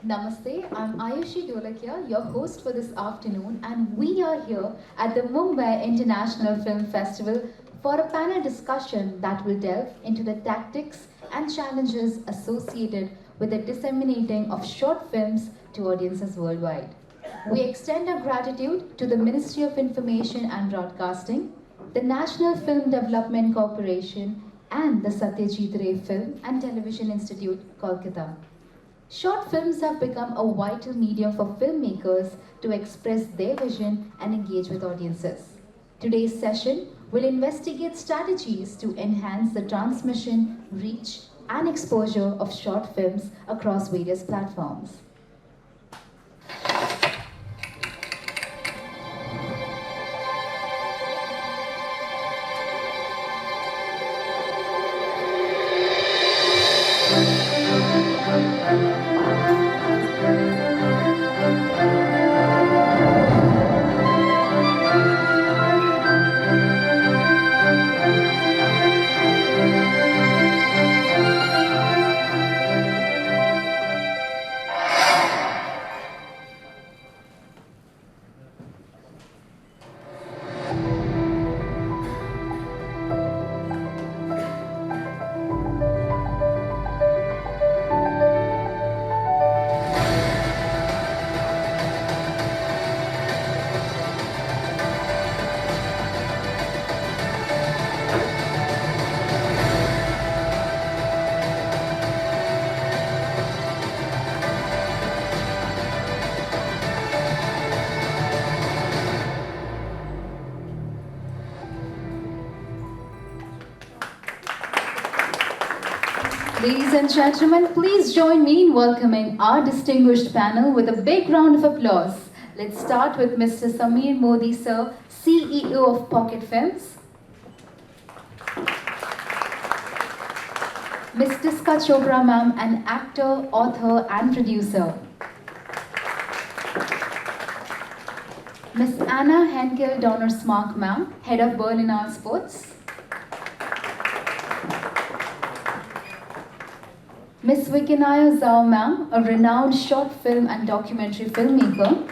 Namaste, I'm Ayushi Dolakia, your host for this afternoon, and we are here at the Mumbai International Film Festival for a panel discussion that will delve into the tactics and challenges associated with the disseminating of short films to audiences worldwide. We extend our gratitude to the Ministry of Information and Broadcasting, the National Film Development Corporation, and the Satyajit Ray Film and Television Institute, Kolkata. Short films have become a vital medium for filmmakers to express their vision and engage with audiences. Today's session will investigate strategies to enhance the transmission, reach, and exposure of short films across various platforms. Ladies and gentlemen, please join me in welcoming our distinguished panel with a big round of applause. Let's start with Mr. Mody, sir, CEO of Pocket Films. Ms. Chopra, ma'am, an actor, author, and producer. Ms. Henckel Donnersmarck, ma'am, head of Berlin Sports. Ms. Vikinaya Zhao, ma'am, a renowned short film and documentary filmmaker.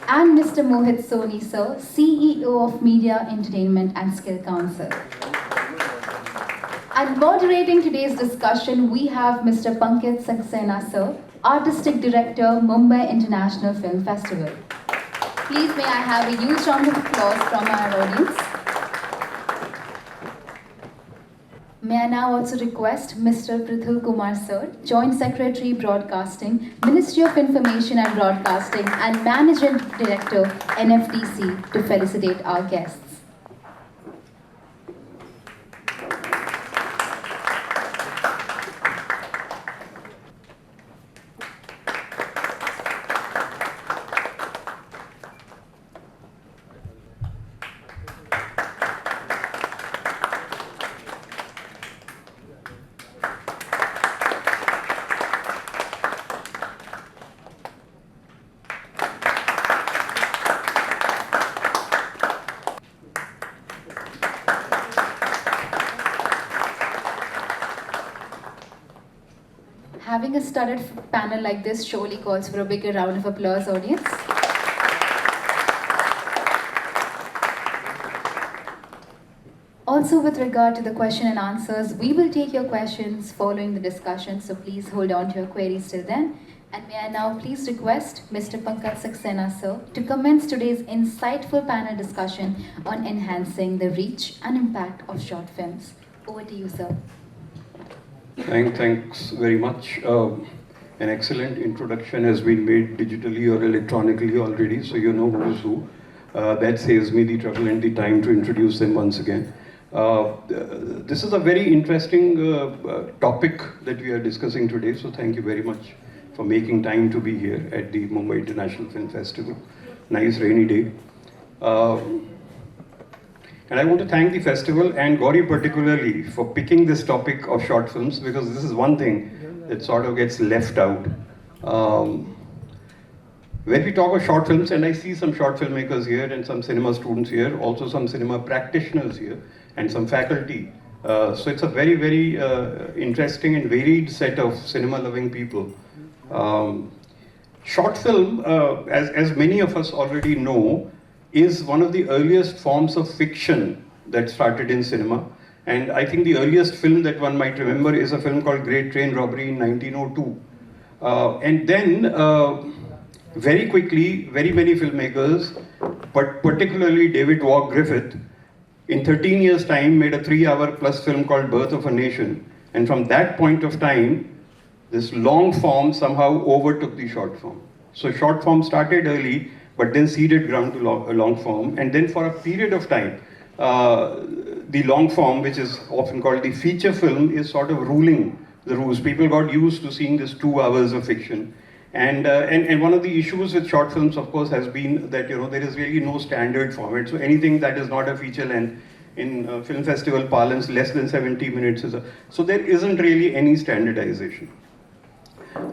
And Mr. Mohit Soni, sir, CEO of Media, Entertainment and Skill Council. And moderating today's discussion, we have Mr. Pankaj Saxena, sir, Artistic Director, Mumbai International Film Festival. Please may I have a huge round of applause from our audience. May I now also request Mr. Prithul Kumar sir, Joint Secretary Broadcasting, Ministry of Information and Broadcasting and Managing Director, NFDC, to felicitate our guests. Having a studded panel like this surely calls for a bigger round of applause, audience. Also, with regard to the question and answers, we will take your questions following the discussion, so please hold on to your queries till then. And may I now please request Mr. Pankaj Saxena, sir, to commence today's insightful panel discussion on enhancing the reach and impact of short films. Over to you, sir. Thanks very much. An excellent introduction has been made digitally or electronically already, so you know who's who. That saves me the trouble and the time to introduce them once again. This is a very interesting topic that we are discussing today, so thank you very much for making time to be here at the Mumbai International Film Festival. Nice rainy day. And I want to thank the festival and Gauri particularly for picking this topic of short films, because this is one thing that sort of gets left out. When we talk of short films, and I see some short filmmakers here and some cinema students here, also some cinema practitioners here and some faculty So it's a very, very interesting and varied set of cinema-loving people. Short film, as many of us already know, is one of the earliest forms of fiction that started in cinema. And I think the earliest film that one might remember is a film called Great Train Robbery in 1902. And then, very quickly, very many filmmakers, but particularly David Waugh Griffith, in 13 years' time made a 3-hour plus film called Birth of a Nation. And from that point of time, this long form somehow overtook the short form. So short form started early, but then ceded ground to long form. And then for a period of time, the long form, which is often called the feature film, is sort of ruling the rules. People got used to seeing this 2 hours of fiction. And one of the issues with short films, of course, has been that there is really no standard format. So anything that is not a feature length in film festival parlance, less than 70 minutes so there isn't really any standardization.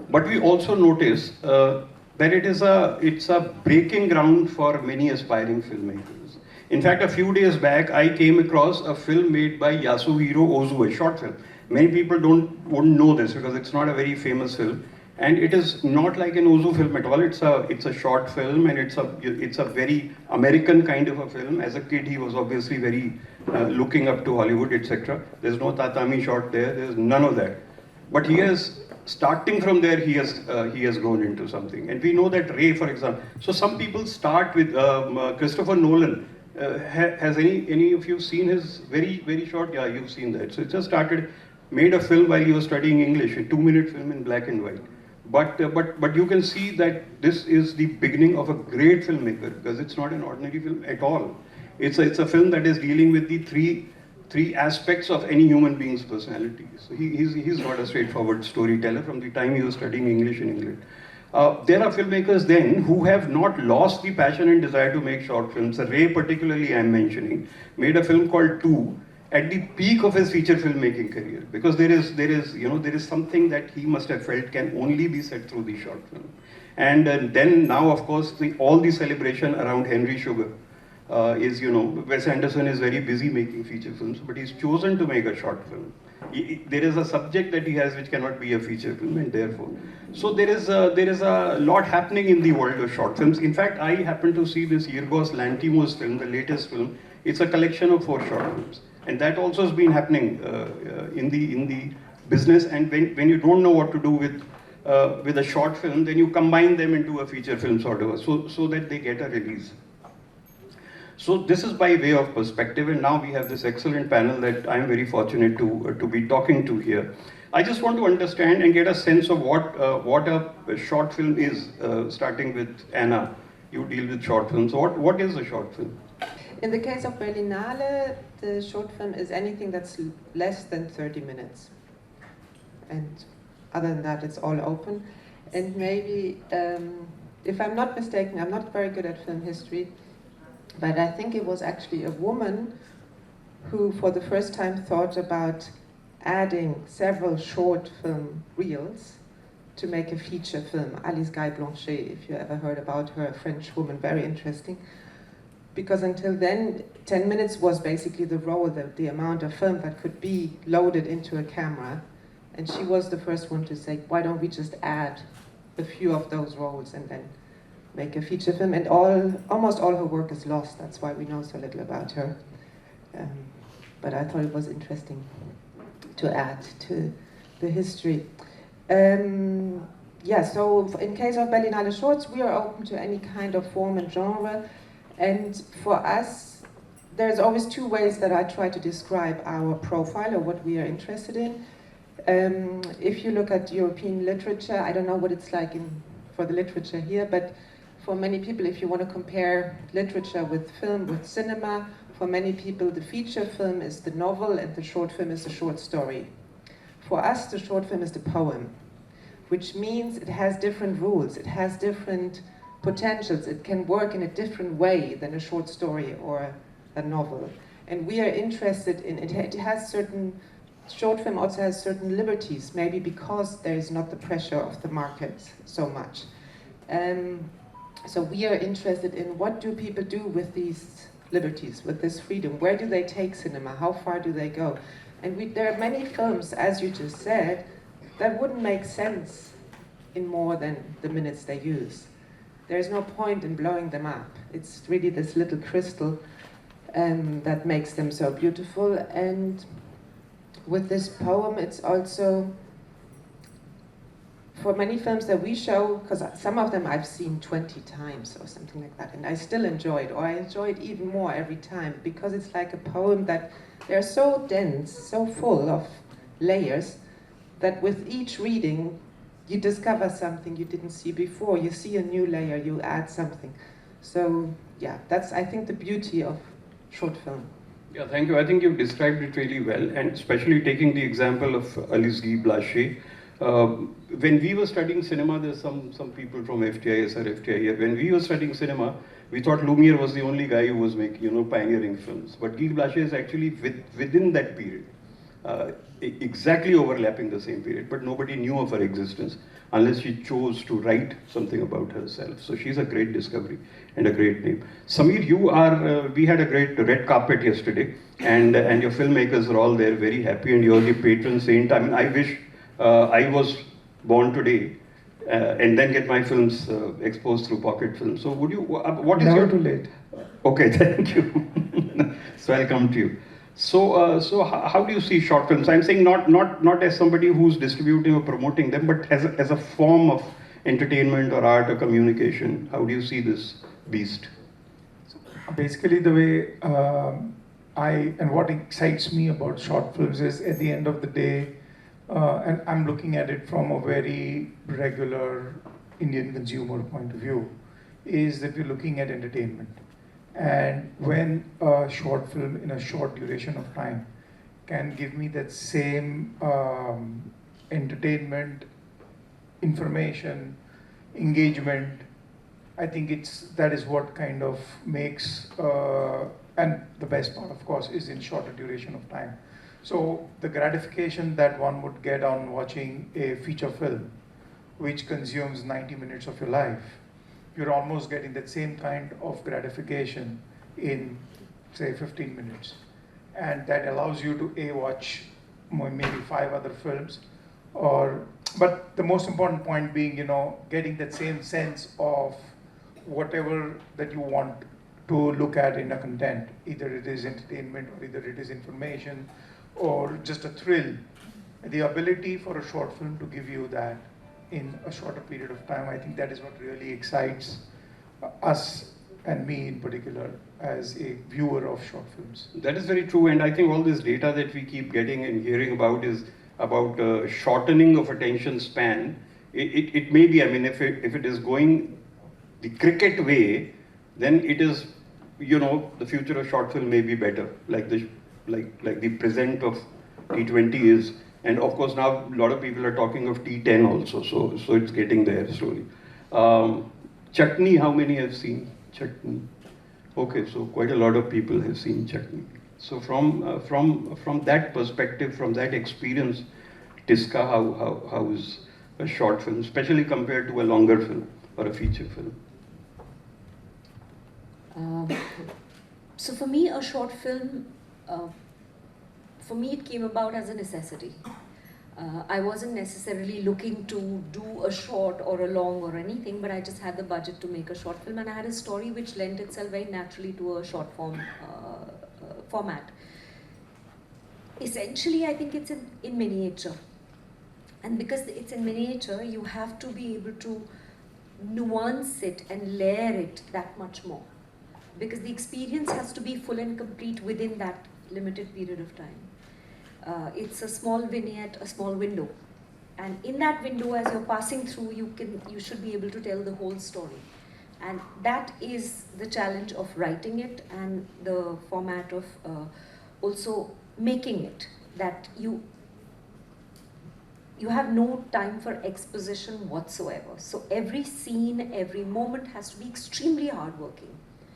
But we also notice that it's a breaking ground for many aspiring filmmakers. In fact, a few days back, I came across a film made by Yasuhiro Ozu, a short film. Many people wouldn't know this because it's not a very famous film. And it is not like an Ozu film at all. It's a short film, and it's a very American kind of a film. As a kid, he was obviously very looking up to Hollywood, etc. There's no tatami shot there. There's none of that. But starting from there, he has grown into something. And we know that Ray, for example. So some people start with Christopher Nolan. Has any of you seen his very, very short? Yeah, you've seen that. So it just made a film while he was studying English, a 2-minute film in black and white. But you can see that this is the beginning of a great filmmaker, because it's not an ordinary film at all. It's a film that is dealing with the three aspects of any human being's personality. So he's not a straightforward storyteller from the time he was studying English in England. There are filmmakers then who have not lost the passion and desire to make short films. Ray, particularly, I'm mentioning, made a film called Two at the peak of his feature filmmaking career, because there is something that he must have felt can only be said through the short film. And then now, of course, all the celebration around Henry Sugar is, Wes Anderson is very busy making feature films, but he's chosen to make a short film. There is a subject that he has which cannot be a feature film, and therefore. So there is a lot happening in the world of short films. In fact, I happened to see this Yorgos Lanthimos film, the latest film. It's a collection of 4 short films. And that also has been happening in the business. And when you don't know what to do with a short film, then you combine them into a feature film sort of, so that they get a release. So this is by way of perspective, and now we have this excellent panel that I'm very fortunate to be talking to here. I just want to understand and get a sense of what a short film is, starting with Anna. You deal with short films. What is a short film? In the case of Berlinale, the short film is anything that's less than 30 minutes. And other than that, it's all open. And maybe, if I'm not mistaken, I'm not very good at film history, but I think it was actually a woman who, for the first time, thought about adding several short film reels to make a feature film. Alice Guy Blanchet, if you ever heard about her, a French woman, very interesting. Because until then, 10 minutes was basically the roll, the amount of film that could be loaded into a camera. And she was the first one to say, why don't we just add a few of those rolls and then make a feature film? And almost all her work is lost. That's why we know so little about her. But I thought it was interesting to add to the history. So in case of Berlinale Shorts, we are open to any kind of form and genre. And for us, there's always 2 ways that I try to describe our profile or what we are interested in. If you look at European literature, I don't know what it's like for the literature here, but for many people, if you want to compare literature with film, with cinema, for many people the feature film is the novel and the short film is the short story. For us, the short film is the poem, which means it has different rules, it has different potentials, it can work in a different way than a short story or a novel. And we are interested in it. It has certain, short film also has certain liberties, maybe because there is not the pressure of the market so much. So we are interested in what do people do with these liberties, with this freedom. Where do they take cinema? How far do they go? And there are many films, as you just said, that wouldn't make sense in more than the minutes they use. There's no point in blowing them up. It's really this little crystal that makes them so beautiful. And with this poem, it's also, for many films that we show, because some of them I've seen 20 times or something like that, and I still enjoy it, or I enjoy it even more every time, because it's like a poem that they're so dense, so full of layers, that with each reading, you discover something you didn't see before. You see a new layer, you add something. So yeah, that's, I think, the beauty of short film. Yeah, thank you. I think you've described it really well, and especially taking the example of Alice Guy Blaché. When we were studying cinema, there's some people from FTIS or FTI. When we were studying cinema, we thought Lumiere was the only guy who was making, pioneering films. But Guy Blaché is actually within that period, exactly overlapping the same period. But nobody knew of her existence unless she chose to write something about herself. So she's a great discovery and a great name. Samir, you are. We had a great red carpet yesterday, and your filmmakers are all there, very happy, and you're the patron saint. I mean, I wish I was born today and then get my films exposed through Pocket Film. So would you, what is Never too late. Okay, thank you. So I'll come to you. So how do you see short films? I'm saying not as somebody who's distributing or promoting them, but as a form of entertainment or art or communication. How do you see this beast? Basically, the way and what excites me about short films is, at the end of the day, and I'm looking at it from a very regular Indian consumer point of view, is that we're looking at entertainment. And when a short film in a short duration of time can give me that same entertainment, information, engagement, I think that is what kind of makes, and the best part, of course, is in shorter duration of time. So the gratification that one would get on watching a feature film, which consumes 90 minutes of your life, you're almost getting that same kind of gratification in, say, 15 minutes. And that allows you to watch maybe 5 other films, but the most important point being, getting that same sense of whatever that you want to look at in a content. Either it is entertainment, or either it is information, or just a thrill. The ability for a short film to give you that in a shorter period of time, I think that is what really excites us, and me in particular, as a viewer of short films. That is very true, and I think all this data that we keep getting and hearing about is about shortening of attention span. It may be, I mean, if it is going the cricket way, then it is, the future of short film may be better, like the present of T20 is. And of course now a lot of people are talking of T10 also, so it's getting there slowly. Chutney, how many have seen Chutney? Okay, so quite a lot of people have seen Chutney. So from that perspective, from that experience, Tiska, how is a short film, especially compared to a longer film or a feature film? So for me, a short film, for me it came about as a necessity. I wasn't necessarily looking to do a short or a long or anything, but I just had the budget to make a short film, and I had a story which lent itself very naturally to a short form format. Essentially, I think it's in miniature. And because it's in miniature, you have to be able to nuance it and layer it that much more. Because the experience has to be full and complete within that limited period of time. It's a small vignette, a small window. And in that window, as you're passing through, you should be able to tell the whole story. And that is the challenge of writing it, and the format of also making it, that you have no time for exposition whatsoever. So every scene, every moment has to be extremely hardworking,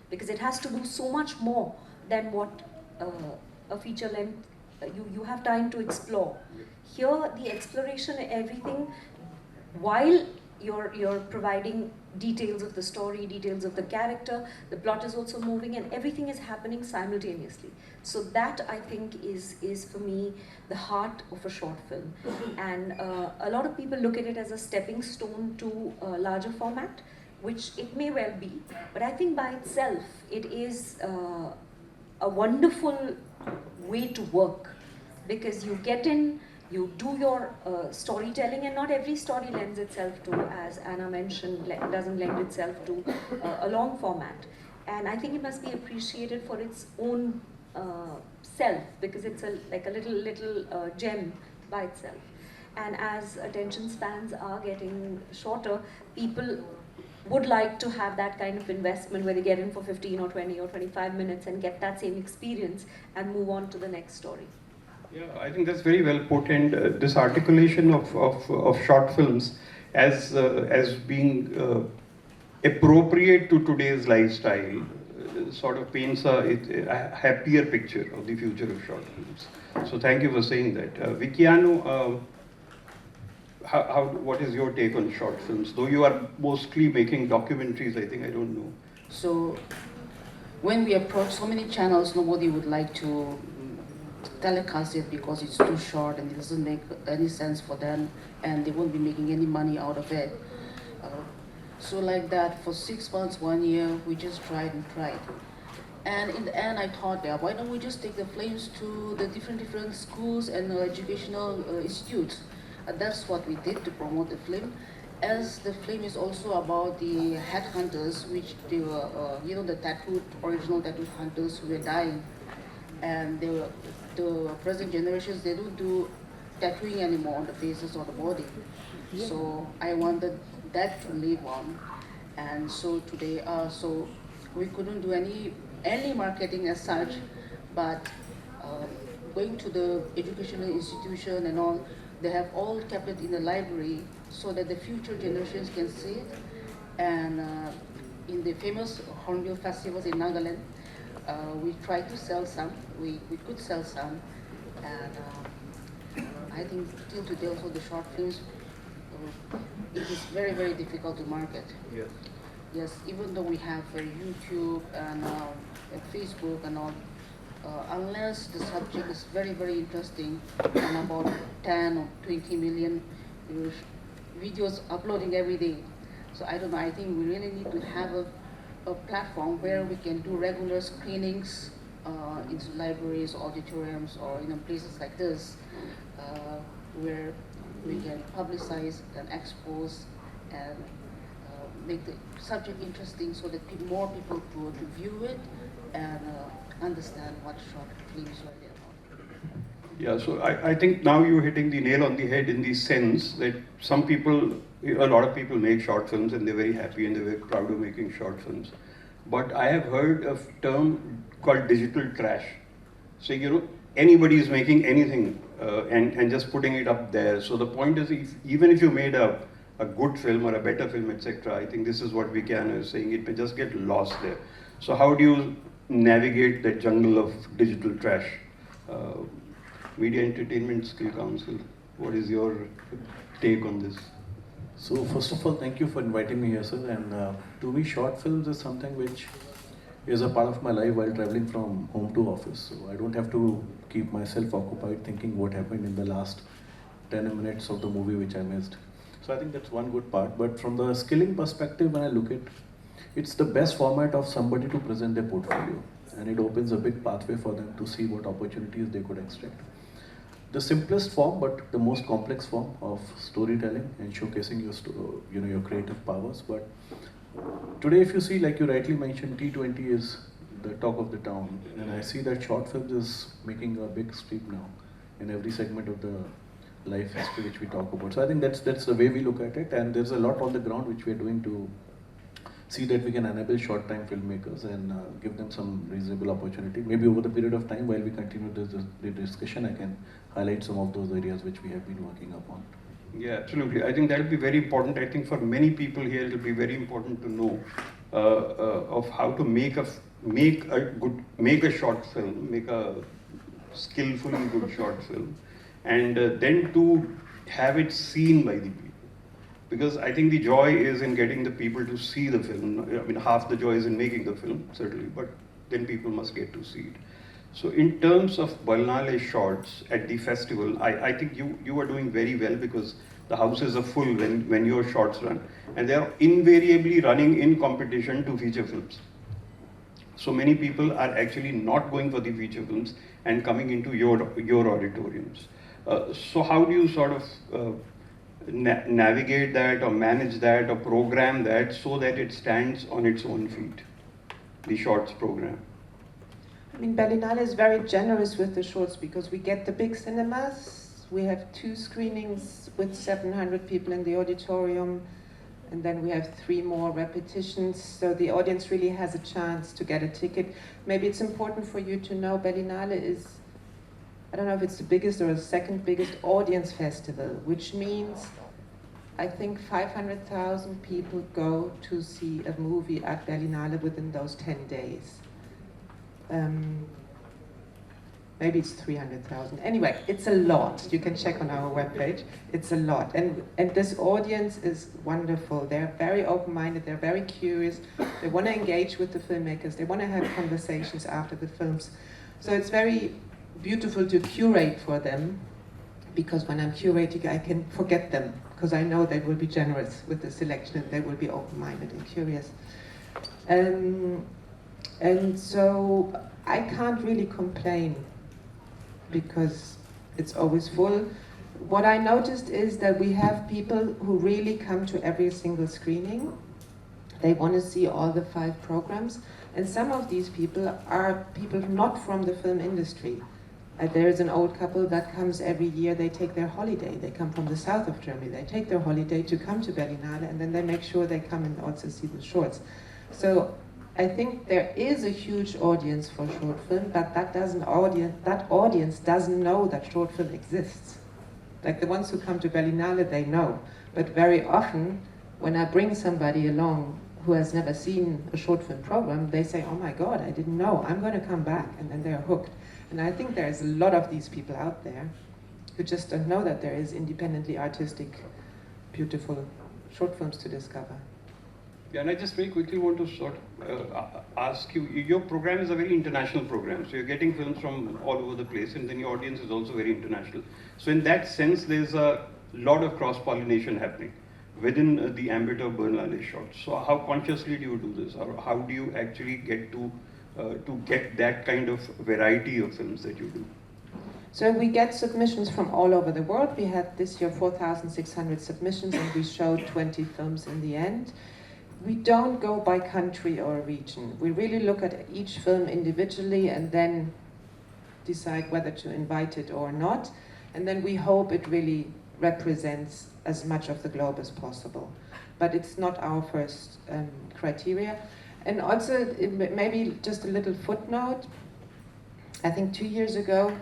because it has to do so much more than what a feature length you have time to explore. Here, the exploration, everything, while you're providing details of the story, details of the character, the plot is also moving, and everything is happening simultaneously. So that, I think, is for me the heart of a short film. And a lot of people look at it as a stepping stone to a larger format, which it may well be, but I think by itself it is a wonderful way to work, because you get in, you do your storytelling, and not every story lends itself to, as Anna mentioned, doesn't lend itself to a long format. And I think it must be appreciated for its own self, because it's like a little gem by itself. And as attention spans are getting shorter, people would like to have that kind of investment where they get in for 15 or 20 or 25 minutes and get that same experience and move on to the next story. Yeah, I think that's very well put, and this articulation of short films as being appropriate to today's lifestyle sort of paints a happier picture of the future of short films. So thank you for saying that. Vikiano, what is your take on short films? Though you are mostly making documentaries, I think, I don't know. So when we approach so many channels, nobody would like to telecast it because it's too short and it doesn't make any sense for them, and they won't be making any money out of it. So like that, for 6 months, 1 year, we just tried and tried. And in the end, I thought, yeah, why don't we just take the films to the different schools and educational institutes? And that's what we did to promote the film. As the film is also about the headhunters, which they were, the original tattoo hunters who were dying. And the present generations, they don't do tattooing anymore on the faces or the body. So I wanted that to live on. And so today, so we couldn't do any marketing as such, but going to the educational institution and all, they have all kept it in the library so that the future generations can see it. And in the famous Hornbill festivals in Nagaland, we tried to sell some, we could sell some, and I think till today also the short films, it is very, very difficult to market. Yes. Yes, even though we have YouTube and Facebook and all, unless the subject is very, very interesting and about 10 or 20 million videos uploading every day. So I don't know, I think we really need to have a platform where we can do regular screenings into libraries, auditoriums, or places like this, where we can publicize and expose and make the subject interesting so that more people could view it and understand what short films are there about. Yeah, so I think now you're hitting the nail on the head in the sense that a lot of people make short films and they're very happy and they're very proud of making short films. But I have heard a term called digital trash. So, anybody is making anything and just putting it up there. So the point is, even if you made a good film or a better film, etc., I think this is what Vikiano is saying, it may just get lost there. So how do you navigate that jungle of digital trash? Media Entertainment Skill Council, what is your take on this? So first of all, thank you for inviting me here, sir. And to me, short films is something which is a part of my life while traveling from home to office. So I don't have to keep myself occupied thinking what happened in the last 10 minutes of the movie which I missed. So I think that's one good part. But from the skilling perspective, when I look at it's the best format of somebody to present their portfolio. And it opens a big pathway for them to see what opportunities they could extract. The simplest form, but the most complex form of storytelling and showcasing your creative powers. But today, if you see, like you rightly mentioned, T20 is the talk of the town, and I see that short films is making a big stream now in every segment of the life history which we talk about. So I think that's the way we look at it, and there's a lot on the ground which we are doing to see that we can enable short-time filmmakers and give them some reasonable opportunity. Maybe over the period of time, while we continue the discussion, I can highlight some of those areas which we have been working upon. Yeah, absolutely. I think that will be very important. I think for many people here, it will be very important to know of how to make a short film, make a skillfully good short film, and then to have it seen by the people. Because I think the joy is in getting the people to see the film. I mean, half the joy is in making the film, certainly, but then people must get to see it. So in terms of Balnale shots at the festival, I think you are doing very well because the houses are full when your shots run. And they are invariably running in competition to feature films. So many people are actually not going for the feature films and coming into your auditoriums. So how do you sort of navigate that or manage that or program that so that it stands on its own feet, the shorts program? I mean, Berlinale is very generous with the shorts because we get the big cinemas. We have 2 screenings with 700 people in the auditorium, and then we have 3 more repetitions. So the audience really has a chance to get a ticket. Maybe it's important for you to know Berlinale is, I don't know if it's the biggest or the second biggest audience festival, which means I think 500,000 people go to see a movie at Berlinale within those 10 days. Maybe it's 300,000. Anyway, it's a lot. You can check on our webpage. It's a lot. And this audience is wonderful. They're very open-minded. They're very curious. They want to engage with the filmmakers. They want to have conversations after the films. So it's very beautiful to curate for them, because when I'm curating, I can forget them, because I know they will be generous with the selection. They will be open-minded and curious. And so I can't really complain because it's always full. What I noticed is that we have people who really come to every single screening. They want to see all the 5 programs. And some of these people are people not from the film industry. There's an old couple that comes every year. They take their holiday. They come from the south of Germany. They take their holiday to come to Berlinale, and then they make sure they come and also see the shorts. So I think there is a huge audience for short film, but that audience doesn't know that short film exists. Like the ones who come to Berlinale, they know. But very often, when I bring somebody along who has never seen a short film program, they say, oh my God, I didn't know, I'm going to come back, and then they're hooked. And I think there's a lot of these people out there who just don't know that there is independently artistic, beautiful short films to discover. Yeah, and I just very quickly want to sort of ask you, your program is a very international program, so you're getting films from all over the place, and then your audience is also very international. So in that sense, there's a lot of cross-pollination happening within the ambit of Berlinale shots. So how consciously do you do this, or how do you actually get to get that kind of variety of films that you do? So we get submissions from all over the world. We had this year 4,600 submissions, and we showed 20 films in the end. We don't go by country or region. We really look at each film individually and then decide whether to invite it or not. And then we hope it really represents as much of the globe as possible. But it's not our first criteria. And also, maybe just a little footnote. I think 2 years ago,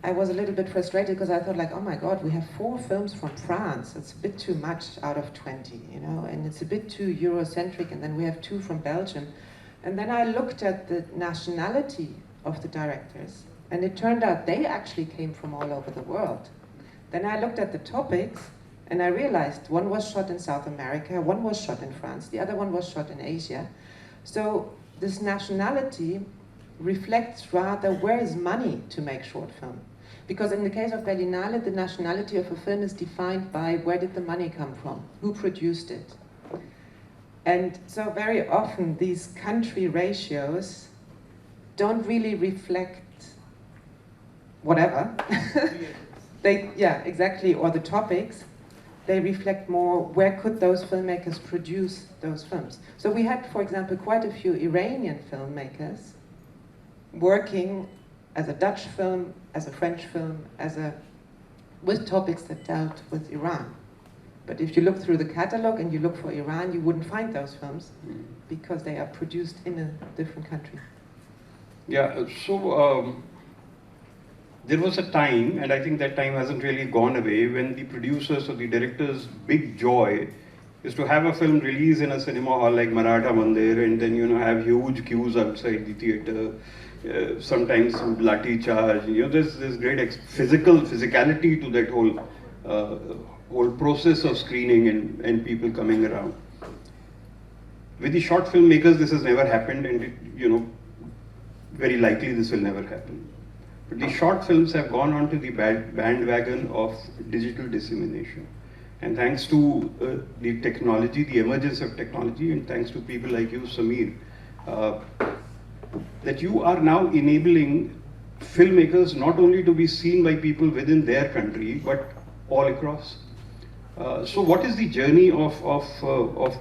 I was a little bit frustrated because I thought like, oh my God, we have 4 films from France. It's a bit too much out of 20, you know, and it's a bit too Eurocentric, and then we have 2 from Belgium. And then I looked at the nationality of the directors, and it turned out they actually came from all over the world. Then I looked at the topics, and I realized one was shot in South America, one was shot in France, the other one was shot in Asia. So this nationality reflects rather where is money to make short film. Because in the case of Berlinale, the nationality of a film is defined by where did the money come from, who produced it. And so very often these country ratios don't really reflect whatever. Yeah, exactly, or the topics. They reflect more where could those filmmakers produce those films. So we had, for example, quite a few Iranian filmmakers working as a Dutch film, as a French film, with topics that dealt with Iran. But if you look through the catalog and you look for Iran, you wouldn't find those films because they are produced in a different country. Yeah, so there was a time, and I think that time hasn't really gone away, when the producers or the directors' big joy is to have a film release in a cinema hall like Maratha Mandir, and then, you know, have huge queues outside the theater, sometimes lathi charge. You know, there's great physicality to that whole whole process of screening and people coming around. With the short filmmakers, this has never happened, and very likely this will never happen. But the short films have gone onto the bandwagon of digital dissemination. And thanks to the technology, the emergence of technology, and thanks to people like you, Samir, that you are now enabling filmmakers not only to be seen by people within their country, but all across. So what is the journey of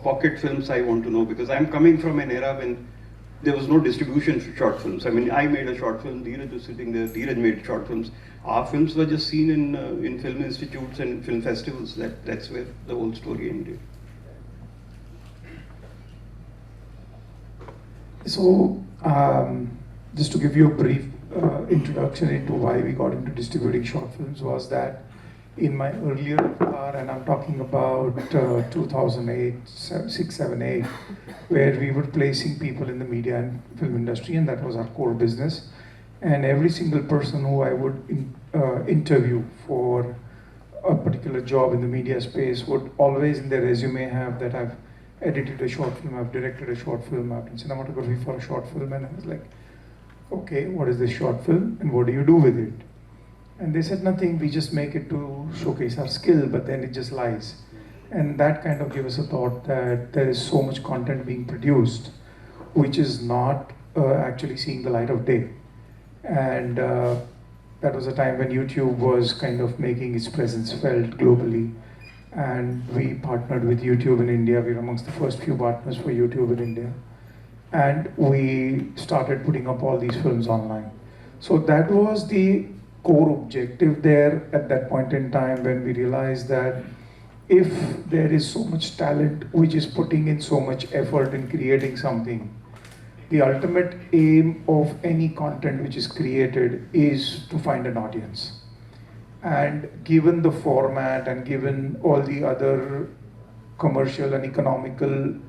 pocket films, I want to know, because I'm coming from an era when there was no distribution for short films. I mean, I made a short film, Dheeraj was sitting there, Dheeraj made short films. Our films were just seen in film institutes and film festivals. That's where the whole story ended. So, just to give you a brief introduction into why we got into distributing short films was that in my earlier and I'm talking about 2008, 6, 7, 8, where we were placing people in the media and film industry, and that was our core business. And every single person who I would interview for a particular job in the media space would always in their resume have that I've edited a short film, I've directed a short film, I've been cinematography for a short film, and I was like, okay, what is this short film and what do you do with it? And they said nothing, we just make it to showcase our skill, but then it just lies. And that kind of gave us a thought that there is so much content being produced which is not actually seeing the light of day. And that was a time when YouTube was kind of making its presence felt globally. And we partnered with YouTube in India. We were amongst the first few partners for YouTube in India. And we started putting up all these films online. So that was the core objective there at that point in time, when we realized that if there is so much talent which is putting in so much effort in creating something, the ultimate aim of any content which is created is to find an audience. And given the format and given all the other commercial and economical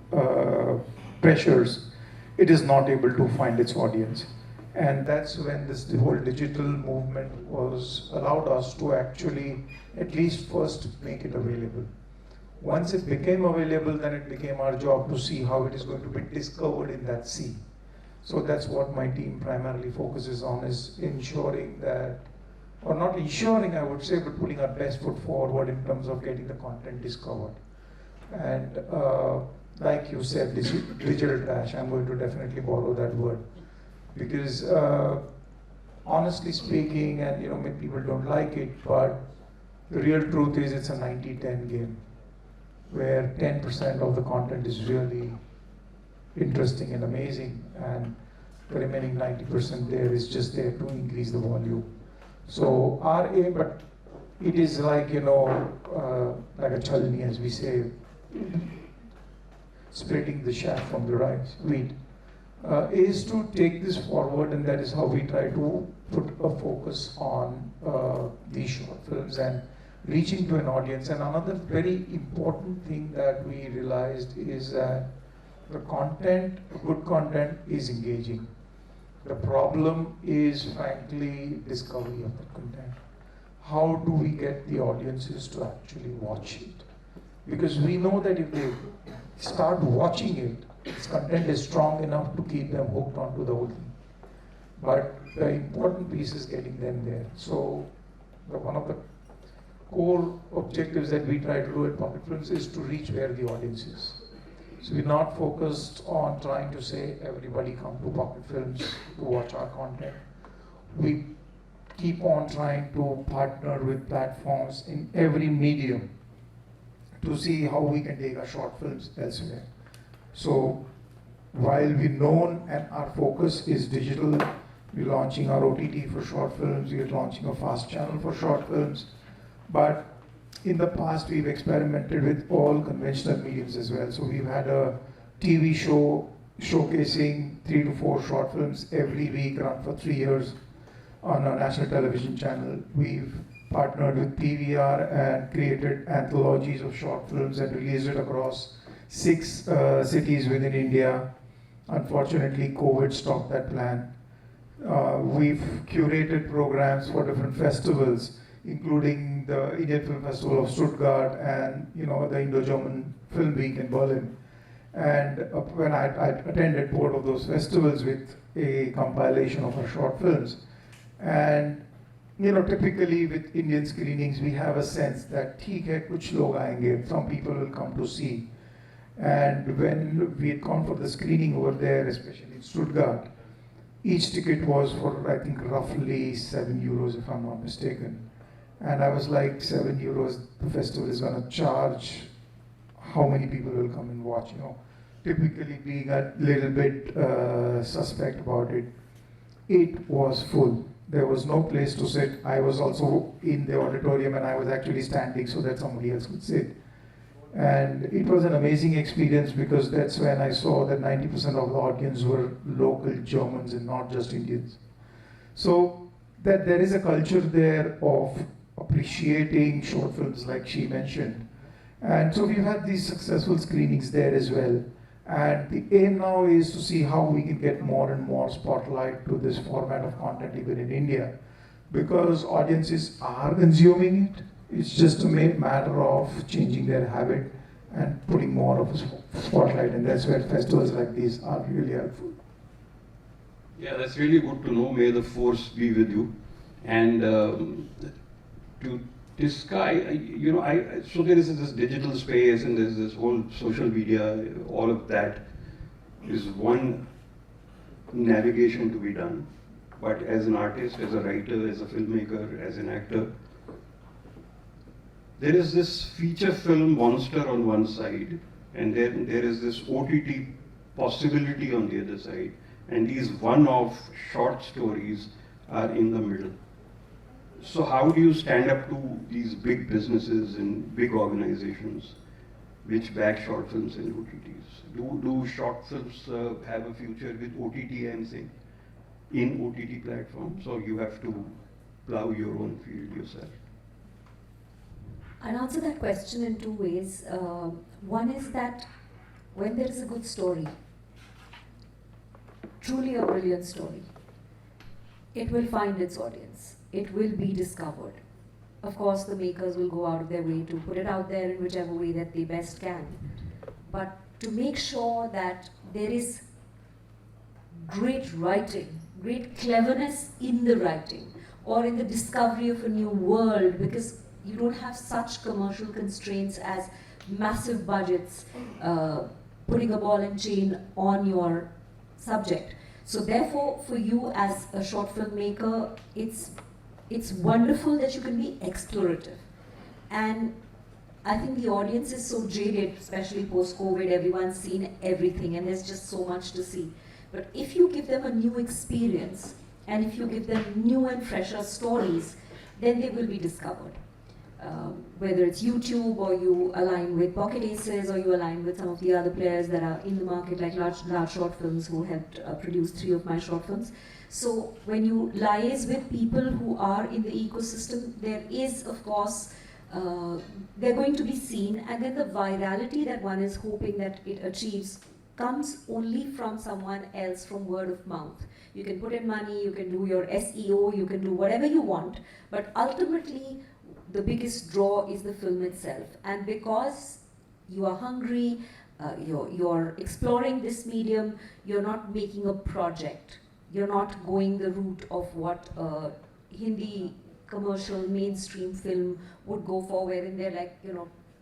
pressures, it is not able to find its audience. And that's when the whole digital movement was allowed us to actually at least first make it available. Once it became available, then it became our job to see how it is going to be discovered in that sea. So that's what my team primarily focuses on, is ensuring that, or not ensuring I would say, but putting our best foot forward in terms of getting the content discovered. And like you said, digital trash, I'm going to definitely borrow that word. Because honestly speaking, and many people don't like it, but the real truth is it's a 90-10 game, where 10% of the content is really interesting and amazing, and the remaining 90% there is just there to increase the volume. So our aim, but it is like, like a chalni, as we say, splitting the chaff from the rice, wheat. Is to take this forward, and that is how we try to put a focus on these short films and reaching to an audience. And another very important thing that we realized is that the content, good content, is engaging. The problem is frankly discovery of the content. How do we get the audiences to actually watch it? Because we know that if they start watching it, its content is strong enough to keep them hooked onto the whole thing. But the important piece is getting them there. So one of the core objectives that we try to do at Pocket Films is to reach where the audience is. So we're not focused on trying to say everybody come to Pocket Films to watch our content. We keep on trying to partner with platforms in every medium to see how we can take our short films elsewhere. So while we're known and our focus is digital, we're launching our OTT for short films, we're launching a fast channel for short films. But in the past, we've experimented with all conventional mediums as well. So we've had a TV show showcasing 3 to 4 short films every week, run for 3 years on a national television channel. We've partnered with PVR and created anthologies of short films and released it across 6 cities within India. Unfortunately, COVID stopped that plan. We've curated programs for different festivals including the Indian Film Festival of Stuttgart and the Indo-German Film Week in Berlin. And when I attended both of those festivals with a compilation of our short films, and typically with Indian screenings, we have a sense that theek hai, kuch log aayenge, some people will come to see. And when we had gone for the screening over there, especially in Stuttgart, each ticket was for, I think, roughly €7, if I'm not mistaken. And I was like, €7, the festival is going to charge, how many people will come and watch, Typically being a little bit suspect about it. It was full. There was no place to sit. I was also in the auditorium and I was actually standing so that somebody else could sit. And it was an amazing experience because that's when I saw that 90% of the audience were local Germans and not just Indians. So that there is a culture there of appreciating short films like she mentioned. And so we've had these successful screenings there as well. And the aim now is to see how we can get more and more spotlight to this format of content even in India. Because audiences are consuming it, it's just a matter of changing their habit and putting more of a spotlight, and that's where festivals like these are really helpful. Yeah, that's really good to know. May the force be with you. And to this guy, so there is this digital space and there's this whole social media, all of that is one navigation to be done. But as an artist, as a writer, as a filmmaker, as an actor, there is this feature film monster on one side, and then there is this OTT possibility on the other side, and these one-off short stories are in the middle. So how do you stand up to these big businesses and big organizations which back short films and OTTs? Do short films have a future with OTT, I'm saying, in OTT platforms, or you have to plow your own field yourself? I'll answer that question in two ways. One is that when there is a good story, truly a brilliant story, it will find its audience. It will be discovered. Of course, the makers will go out of their way to put it out there in whichever way that they best can. But to make sure that there is great writing, great cleverness in the writing, or in the discovery of a new world, because you don't have such commercial constraints as massive budgets putting a ball and chain on your subject. So therefore, for you as a short filmmaker, it's wonderful that you can be explorative. And I think the audience is so jaded, especially post-COVID, everyone's seen everything and there's just so much to see. But if you give them a new experience, and if you give them new and fresher stories, then they will be discovered. Whether it's YouTube, or you align with Pocket Aces, or you align with some of the other players that are in the market, like large short films, who helped produce 3 of my short films. So when you liaise with people who are in the ecosystem, there is, of course, they're going to be seen, and then the virality that one is hoping that it achieves comes only from someone else, from word of mouth. You can put in money, you can do your SEO, you can do whatever you want, but ultimately the biggest draw is the film itself. And because you are hungry, you're exploring this medium, you're not making a project. You're not going the route of what Hindi commercial mainstream film would go for, wherein they're like,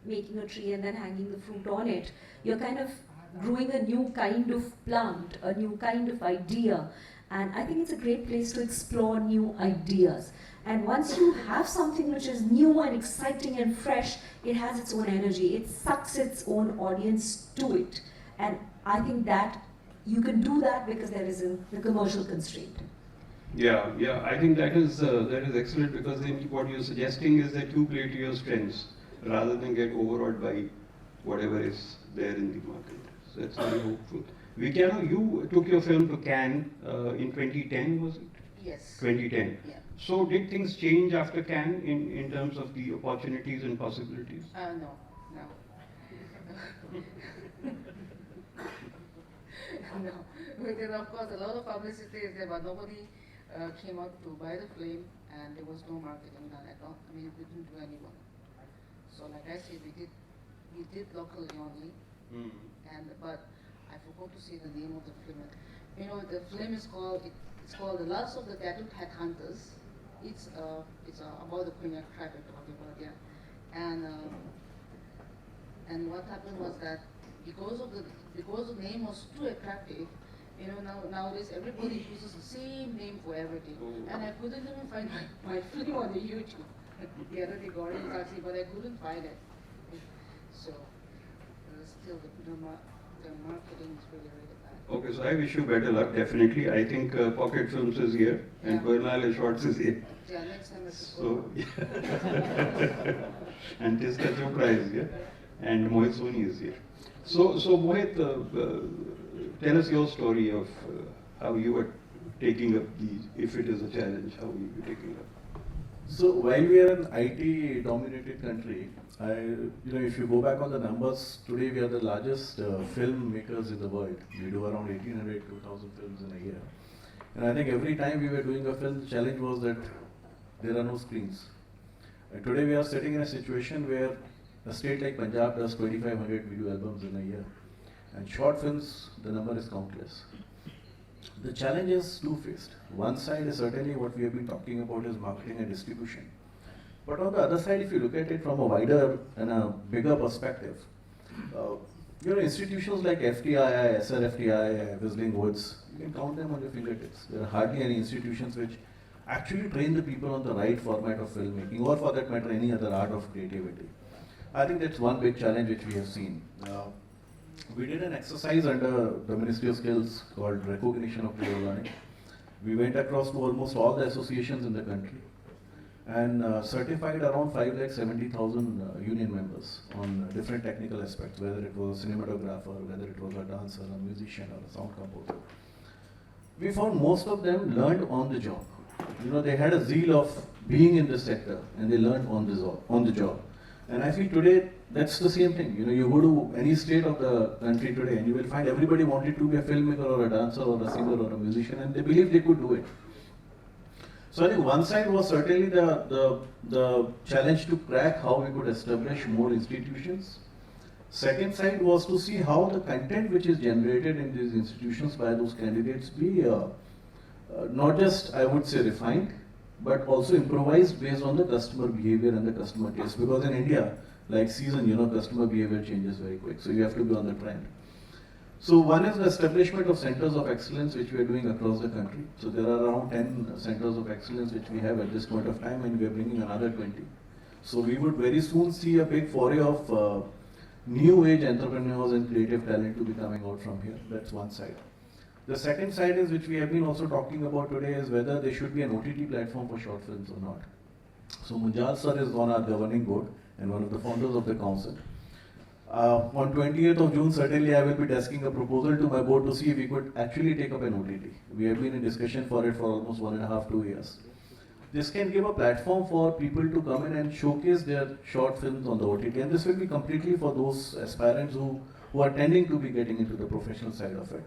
making a tree and then hanging the fruit on it. You're kind of growing a new kind of plant, a new kind of idea. And I think it's a great place to explore new ideas. And once you have something which is new and exciting and fresh, it has its own energy. It sucks its own audience to it. And I think that you can do that because there is the commercial constraint. Yeah, I think that is excellent, because then what you're suggesting is that you play to your strengths rather than get overawed by whatever is there in the market. So that's very hopeful. You took your film to Cannes in 2010, was it? Yes. 2010. Yeah. So did things change after Cannes in terms of the opportunities and possibilities? No. No. Then of course a lot of publicity is there, but nobody came out to buy the film, and there was no marketing done at all. I mean, we didn't do any one. So like I said, we did locally only, but I forgot to say the name of the film. You know, the film is called, it's called The Last of the Tattooed Headhunters. It's about the Queen tribe we're talking about, yeah. And what happened was that because the name was too attractive, you know, nowadays everybody uses the same name for everything. And I couldn't even find my film on the YouTube. The other day got it actually, but I couldn't find it. So still the marketing is really, really bad. Okay, so I wish you better luck, definitely. I think Pocket Films is here and Bernal Shorts is here. Yeah, next time it's So, yeah. And Tista Chopra is here and Mohit Soni is here. So Mohit, tell us your story of how you were taking up if it is a challenge, how you were taking up. So while we are an IT-dominated country, if you go back on the numbers, today we are the largest film makers in the world. We do around 1,800, 2,000 films in a year. And I think every time we were doing a film, the challenge was that there are no screens. And today we are sitting in a situation where a state like Punjab does 2,500 video albums in a year. And short films, the number is countless. The challenge is two-faced. One side is certainly what we have been talking about is marketing and distribution. But on the other side, if you look at it from a wider and a bigger perspective, institutions like FTI, SRFTI, Whistling Woods, you can count them on your fingertips. There are hardly any institutions which actually train the people on the right format of filmmaking, or for that matter, any other art of creativity. I think that's one big challenge which we have seen. We did an exercise under the Ministry of Skills called Recognition of Prior Learning. We went across to almost all the associations in the country and certified around 5,70,000 union members on different technical aspects, whether it was a cinematographer, whether it was a dancer, a musician, or a sound composer. We found most of them learned on the job. They had a zeal of being in the sector and they learned on the job. And I feel today that's the same thing. You go to any state of the country today and you will find everybody wanted to be a filmmaker or a dancer or a singer or a musician, and they believed they could do it. So I think one side was certainly the challenge to crack how we could establish more institutions. Second side was to see how the content which is generated in these institutions by those candidates be not just, I would say, refined, but also improvised based on the customer behavior and the customer taste. Because in India, like season, customer behavior changes very quick. So you have to be on the trend. So one is the establishment of centers of excellence, which we are doing across the country. So there are around 10 centers of excellence which we have at this point of time, and we are bringing another 20. So we would very soon see a big foray of new age entrepreneurs and creative talent to be coming out from here. That's one side. The second side is, which we have been also talking about today, is whether there should be an OTT platform for short films or not. So Munjal sir is on our governing board and one of the founders of the council. On 28th of June, certainly I will be asking a proposal to my board to see if we could actually take up an OTT. We have been in discussion for it for almost 1.5 to 2 years. This can give a platform for people to come in and showcase their short films on the OTT, and this will be completely for those aspirants who are tending to be getting into the professional side of it.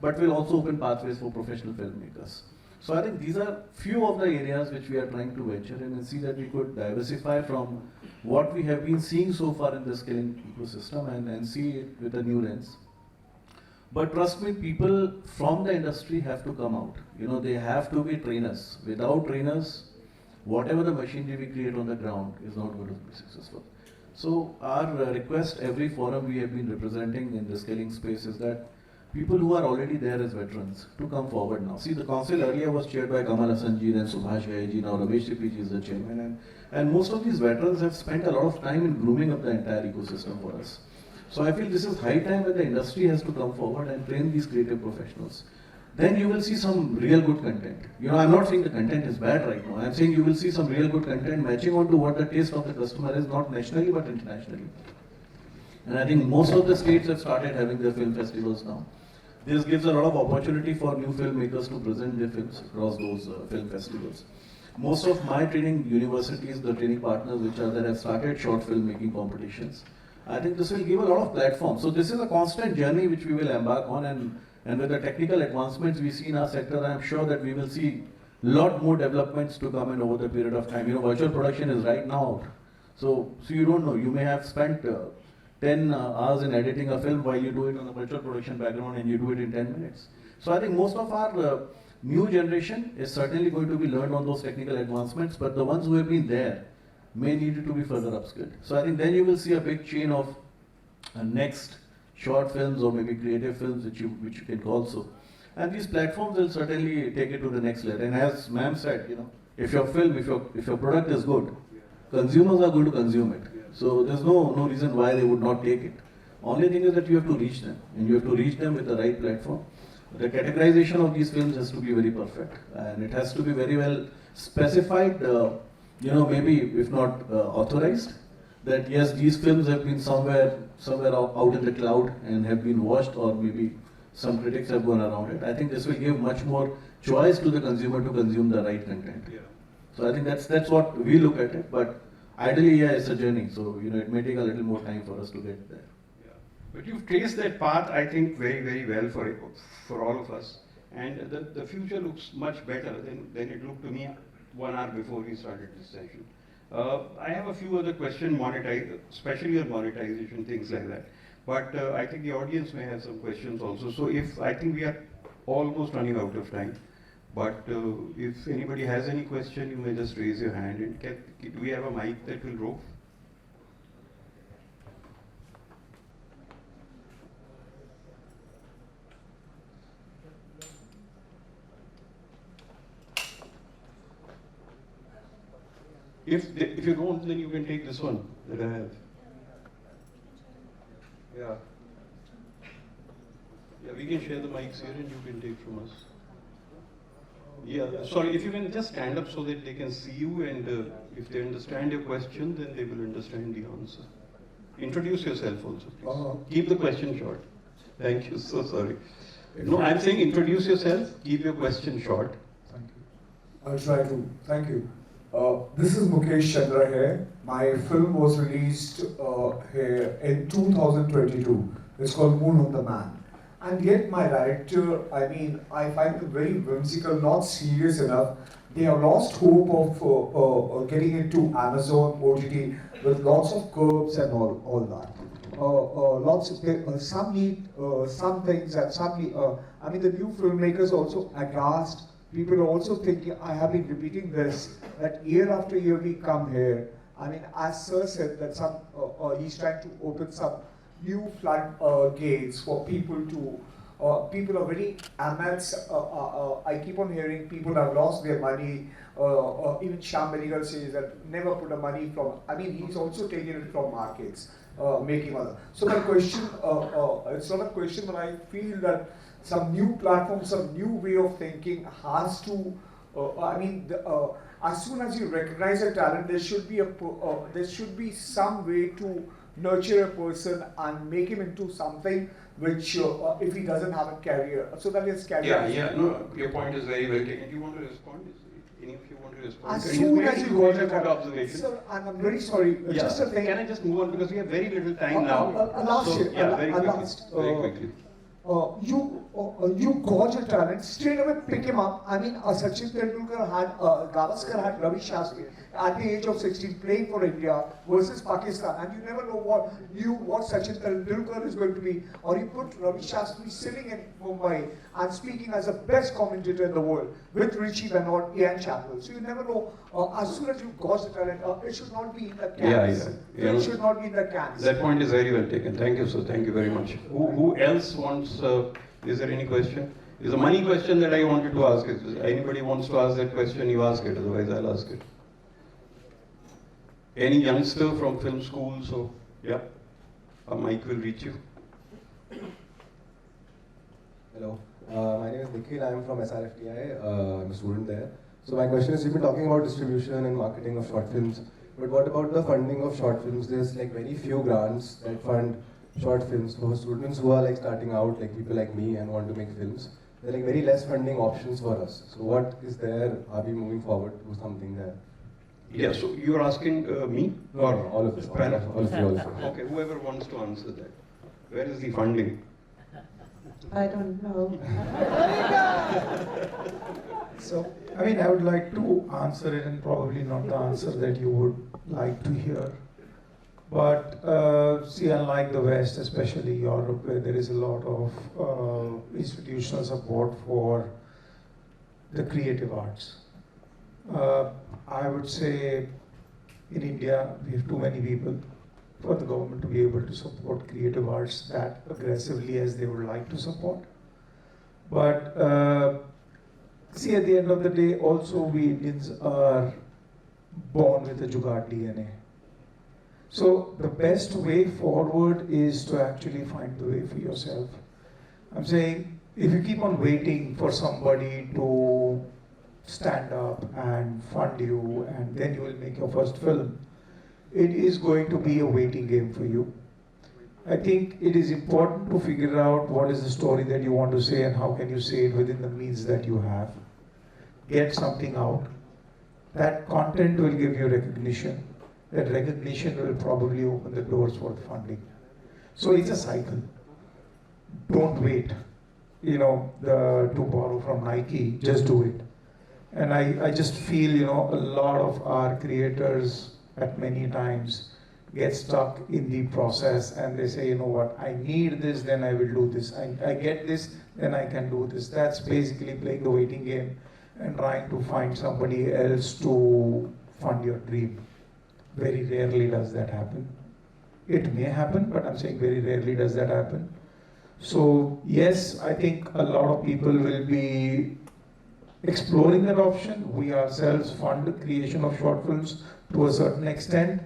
But will also open pathways for professional filmmakers. So I think these are few of the areas which we are trying to venture in and see that we could diversify from what we have been seeing so far in the skilling ecosystem and see it with a new lens. But trust me, people from the industry have to come out. They have to be trainers. Without trainers, whatever the machinery we create on the ground is not going to be successful. So our request, every forum we have been representing in the skilling space, is that people who are already there as veterans to come forward now. See, the council earlier was chaired by Kamal Hassanji, then Subhash Ghayji, now Ramesh Tripiji is the chairman, and most of these veterans have spent a lot of time in grooming up the entire ecosystem for us. So I feel this is high time that the industry has to come forward and train these creative professionals. Then you will see some real good content. I'm not saying the content is bad right now. I'm saying you will see some real good content matching on to what the taste of the customer is, not nationally but internationally. And I think most of the states have started having their film festivals now. This gives a lot of opportunity for new filmmakers to present their films across those film festivals. Most of my training universities, the training partners which are there, have started short filmmaking competitions. I think this will give a lot of platform. So this is a constant journey which we will embark on, and with the technical advancements we see in our sector, I am sure that we will see lot more developments to come in over the period of time. You know, virtual production is right now out. So you don't know, you may have spent 10 hours in editing a film while you do it on a virtual production background and you do it in 10 minutes. So I think most of our new generation is certainly going to be learned on those technical advancements, but the ones who have been there may need to be further upskilled. So I think then you will see a big chain of next short films or maybe creative films which you can call so. And these platforms will certainly take it to the next level. And as ma'am said, you know, if your film, if your product is good, consumers are going to consume it. So there's no reason why they would not take it. Only thing is that you have to reach them, and you have to reach them with the right platform. The categorization of these films has to be very perfect, and it has to be very well specified, you know, maybe if not authorized, that yes, these films have been somewhere out in the cloud and have been watched, or maybe some critics have gone around it. I think this will give much more choice to the consumer to consume the right content. Yeah. So I think that's what we look at it, but ideally, yeah, it's a journey. So, you know, it may take a little more time for us to get there. Yeah. But you've traced that path, I think, very, very well for all of us. And the future looks much better than it looked to me 1 hour before we started this session. I have a few other questions, especially on monetization, things like that. But I think the audience may have some questions also. So I think we are almost running out of time. But if anybody has any question, you may just raise your hand. And do we have a mic that will roll? If you don't, then you can take this one that I have. Yeah. Yeah, we can share the mics here and you can take from us. Yeah, sorry, if you can just stand up so that they can see you, and if they understand your question, then they will understand the answer. Introduce yourself also, please. Keep the question short. Thank you, so sorry. No, I'm saying introduce yourself, keep your question short. Thank you. I'll try to. Thank you. This is Mukesh Chandra here. My film was released here in 2022. It's called Moon on the Man. And yet my director, I mean, I find it very whimsical, not serious enough. They have lost hope of getting into Amazon OTT with lots of curbs and all that. Lots of some need some things, and some need, I mean, the new filmmakers also aghast. People are also thinking, I have been repeating this, that year after year we come here. I mean, as Sir said, that he's trying to open some new flood gates for people to, people are very amidst, I keep on hearing people have lost their money, even Shyam Benegal says that never put a money from, I mean, he's also taking it from markets, making other. So my question, it's not a question, but I feel that some new platform, some new way of thinking has to, I mean, as soon as you recognize a talent, there should be some way to nurture a person and make him into something which, if he doesn't have a career, so that his career. Yeah, no, your point is very well taken. Do you want to respond? Any of you want to respond? As soon as you got it, observation. Sir, I'm very sorry. Yeah. Just a thing. Can I just move on because we have very little time now? Very quickly. You got your talent, straight away pick him up. I mean, Sachin Tendulkar had, Gavaskar had Ravi Shastri at the age of 16 playing for India versus Pakistan, and you never know what Sachin Tendulkar is going to be. Or you put Ravi Shastri sitting in Mumbai and speaking as the best commentator in the world with Richie Benoit, Ian Chappell. So you never know. As soon as you got the talent, it should not be in the cans. It should not be in the cans. That point is very well taken. Thank you, sir. Thank you very much. Who else wants? Is there any question? There's a money question that I wanted to ask. If anybody wants to ask that question, you ask it. Otherwise, I'll ask it. Any youngster from film school? So, yeah, a mic will reach you. Hello, my name is Nikhil. I am from SRFTI. I'm a student there. So my question is, you've been talking about distribution and marketing of short films, but what about the funding of short films? There's like very few grants that fund short films for students who are like starting out, like people like me, and want to make films. There are like very less funding options for us. So what is there? Are we moving forward to something there? Yeah, so you're asking me? No, all of us. All of you also. Okay, whoever wants to answer that. Where is the funding? I don't know. So, I mean, I would like to answer it, and probably not the answer that you would like to hear. But see, unlike the West, especially Europe, where there is a lot of institutional support for the creative arts, I would say in India we have too many people for the government to be able to support creative arts that aggressively as they would like to support. But see, at the end of the day, also we Indians are born with a Jugaad DNA. So the best way forward is to actually find the way for yourself. I'm saying, if you keep on waiting for somebody to stand up and fund you and then you will make your first film, it is going to be a waiting game for you. I think it is important to figure out what is the story that you want to say and how can you say it within the means that you have. Get something out. That content will give you recognition. That recognition will probably open the doors for the funding. So it's a cycle. Don't wait. To borrow from Nike, just do it. And I just feel, a lot of our creators at many times get stuck in the process and they say, you know what, I need this, then I will do this. I get this, then I can do this. That's basically playing the waiting game and trying to find somebody else to fund your dream. Very rarely does that happen. It may happen, but I'm saying very rarely does that happen. So yes, I think a lot of people will be exploring that option. We ourselves fund the creation of short films to a certain extent,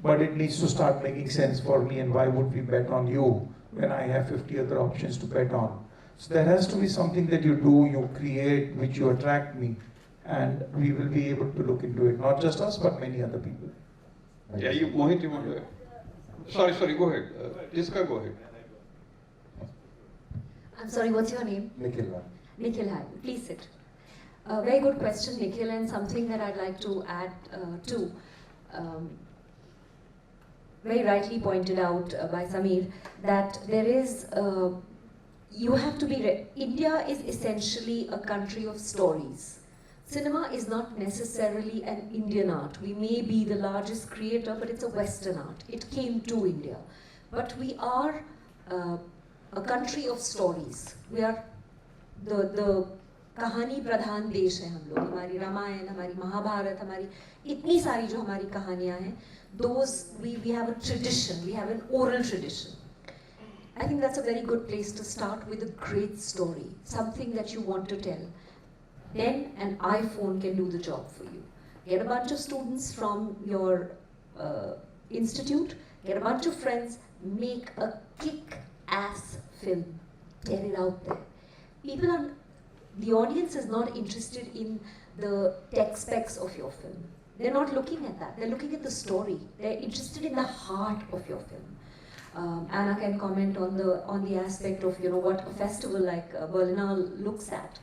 but it needs to start making sense for me, and why would we bet on you when I have 50 other options to bet on? So there has to be something that you do, you create, which you attract me, and we will be able to look into it, not just us, but many other people. Yeah, Mohit, you want to... Sorry, go ahead. Jiska, go ahead. I'm sorry, what's your name? Nikhil. Nikhil, hi. Please sit. Very good question, Nikhil, and something that I'd like to add to. Very rightly pointed out by Samir, that there is, you have to be, India is essentially a country of stories. Cinema is not necessarily an Indian art. We may be the largest creator, but it's a Western art. It came to India. But we are a country of stories. We are the कहानी प्रधान देश है हम लोग. हमारी रामायण, हमारी महाभारत, हमारी इतनी सारी जो हमारी कहानियाँ हैं, those we have a tradition, we have an oral tradition. I think that's a very good place to start with a great story, something that you want to tell. Then an iPhone can do the job for you. Get a bunch of students from your institute, get a bunch of friends, make a kick-ass film, get it out there. The audience is not interested in the tech specs of your film. They're not looking at that. They're looking at the story. They're interested in the heart of your film. Anna can comment on the aspect of what a festival like Berlinale looks at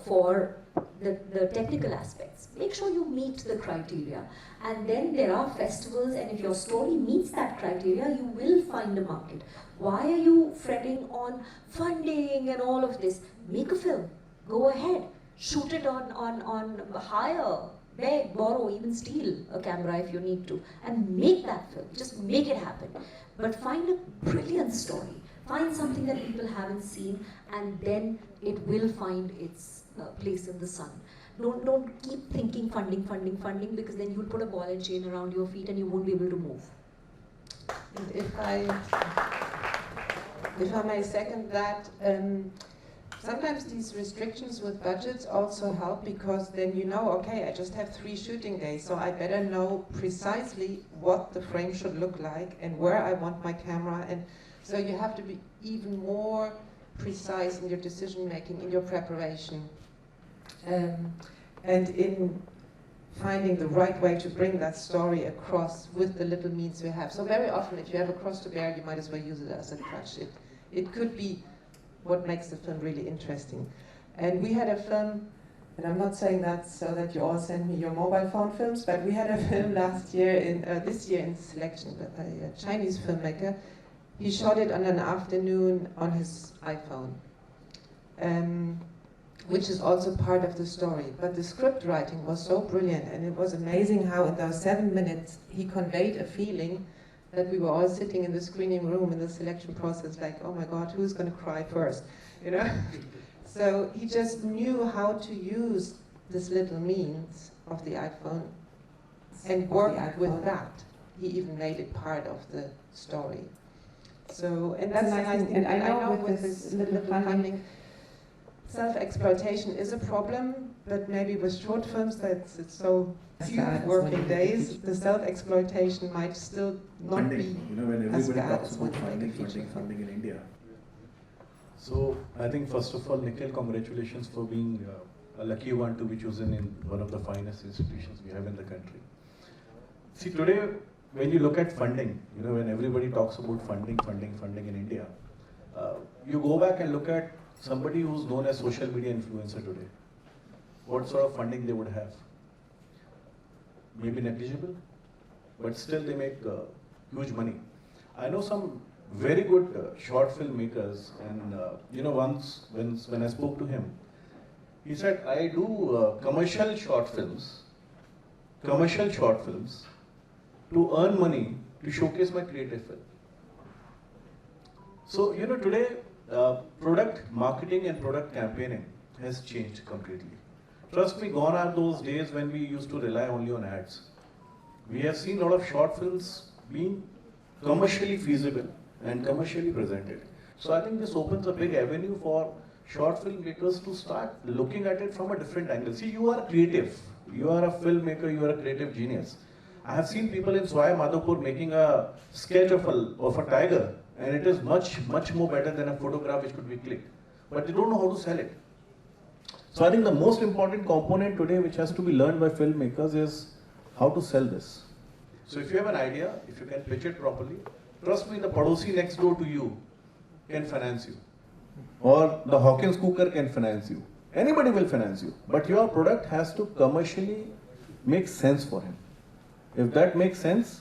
for the technical aspects. Make sure you meet the criteria, and then there are festivals, and if your story meets that criteria, you will find a market. Why are you fretting on funding and all of this? Make a film. Go ahead. Shoot it on hire, beg, borrow, even steal a camera if you need to, and make that film. Just make it happen. But find a brilliant story. Find something that people haven't seen, and then it will find its place in the sun. Don't keep thinking funding, because then you'll put a ball and chain around your feet and you won't be able to move. And if I may second that, sometimes these restrictions with budgets also help, because then okay, I just have 3 shooting days, so I better know precisely what the frame should look like and where I want my camera. And so you have to be even more precise in your decision making, in your preparation, and in finding the right way to bring that story across with the little means you have. So very often, if you have a cross to bear, you might as well use it as a crutch. It could be what makes the film really interesting. And we had a film, and I'm not saying that so that you all send me your mobile phone films, but we had a film last year, this year in selection, by a Chinese filmmaker. He shot it on an afternoon on his iPhone. which is also part of the story. But the script writing was so brilliant, and it was amazing how in those 7 minutes he conveyed a feeling that we were all sitting in the screening room in the selection process like, oh my God, who's going to cry first, you know? So he just knew how to use this little means of the iPhone and work with that. He even made it part of the story. So, and that's nice thing. And I know with this little funding, self-exploitation is a problem, but maybe with short films it's so few working days, the self-exploitation might still not Funding, be you know, when as everybody bad talks as about with funding, like a feature film. funding in India. So I think first of all, Nikhil, congratulations for being a lucky one to be chosen in one of the finest institutions we have in the country. See, today, when you look at funding, you know, when everybody talks about funding in India, you go back and look at somebody who's known as social media influencer today. What sort of funding they would have? Maybe negligible, but still they make huge money. I know some very good short filmmakers, and you know, once when I spoke to him, he said, I do commercial short films to earn money to showcase my creative film. So, you know, today product marketing and product campaigning has changed completely. Trust me, gone are those days when we used to rely only on ads. We have seen a lot of short films being commercially feasible and commercially presented. So I think this opens a big avenue for short filmmakers to start looking at it from a different angle. See, you are creative, you are a filmmaker, you are a creative genius. I have seen people in Swaya Madhopur making a sketch of a tiger, and it is much more better than a photograph which could be clicked. But they don't know how to sell it. So I think the most important component today which has to be learned by filmmakers is how to sell this. So if you have an idea, if you can pitch it properly, trust me, the Padosi next door to you can finance you. Or the Hawkins cooker can finance you. Anybody will finance you. But your product has to commercially make sense for him. If that makes sense,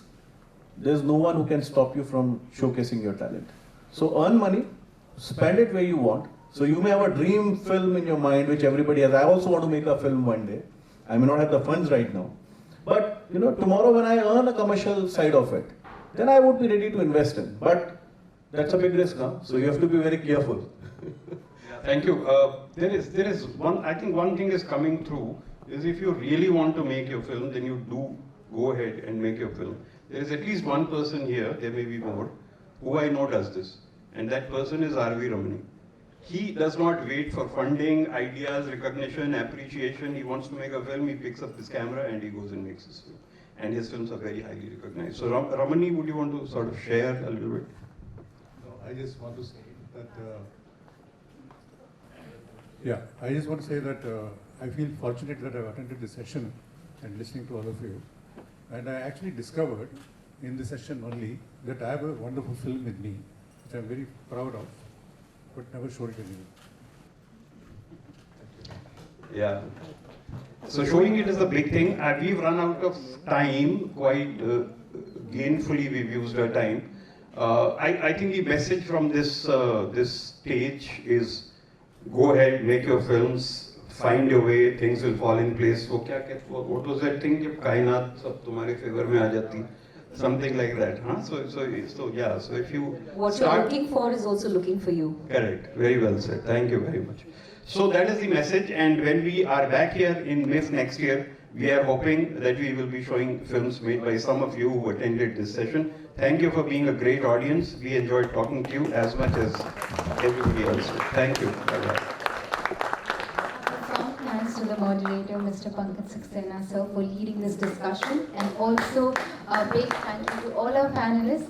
there's no one who can stop you from showcasing your talent. So earn money, spend it where you want. So you may have a dream film in your mind, which everybody has. I also want to make a film one day. I may not have the funds right now. But you know, tomorrow when I earn a commercial side of it, then I would be ready to invest in. But that's a big risk now, so you have to be very careful. Thank you. There is one, I think one thing is coming through, is if you really want to make your film, then you do go ahead and make your film. There is at least one person here, there may be more, who I know does this. And that person is R.V. Ramani. He does not wait for funding, ideas, recognition, appreciation. He wants to make a film, he picks up his camera and he goes and makes his film. And his films are very highly recognized. So Ramani, would you want to sort of share a little bit? No, I just want to say that, I feel fortunate that I've attended this session and listening to all of you. And I actually discovered in this session only that I have a wonderful film with me, which I'm very proud of, but never showed it anywhere. Yeah. So showing it is the big thing. We've run out of time, quite gainfully we've used our time. I think the message from this stage is go ahead, make your films, find your way, things will fall in place. What was that thing? Jab kainat sab tumhare favor mein aa jati. Something like that, huh? So yeah. So if you what you're looking for is also looking for you. Correct. Very well said. Thank you very much. So that is the message. And when we are back here in MIFF next year, we are hoping that we will be showing films made by some of you who attended this session. Thank you for being a great audience. We enjoyed talking to you as much as everybody else did. Thank you. Bye-bye. Thanks to the moderator, Mr. Pankaj Saxena, sir, for leading this discussion, and also a big thank you to all our panelists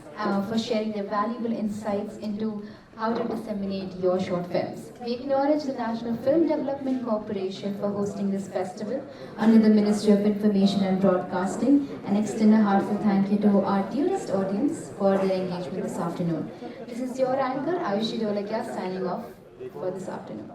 for sharing their valuable insights into how to disseminate your short films. We acknowledge the National Film Development Corporation for hosting this festival under the Ministry of Information and Broadcasting, and extend a heartfelt thank you to our dearest audience for their engagement this afternoon. This is your anchor, Ayushi Dolakia, signing off for this afternoon.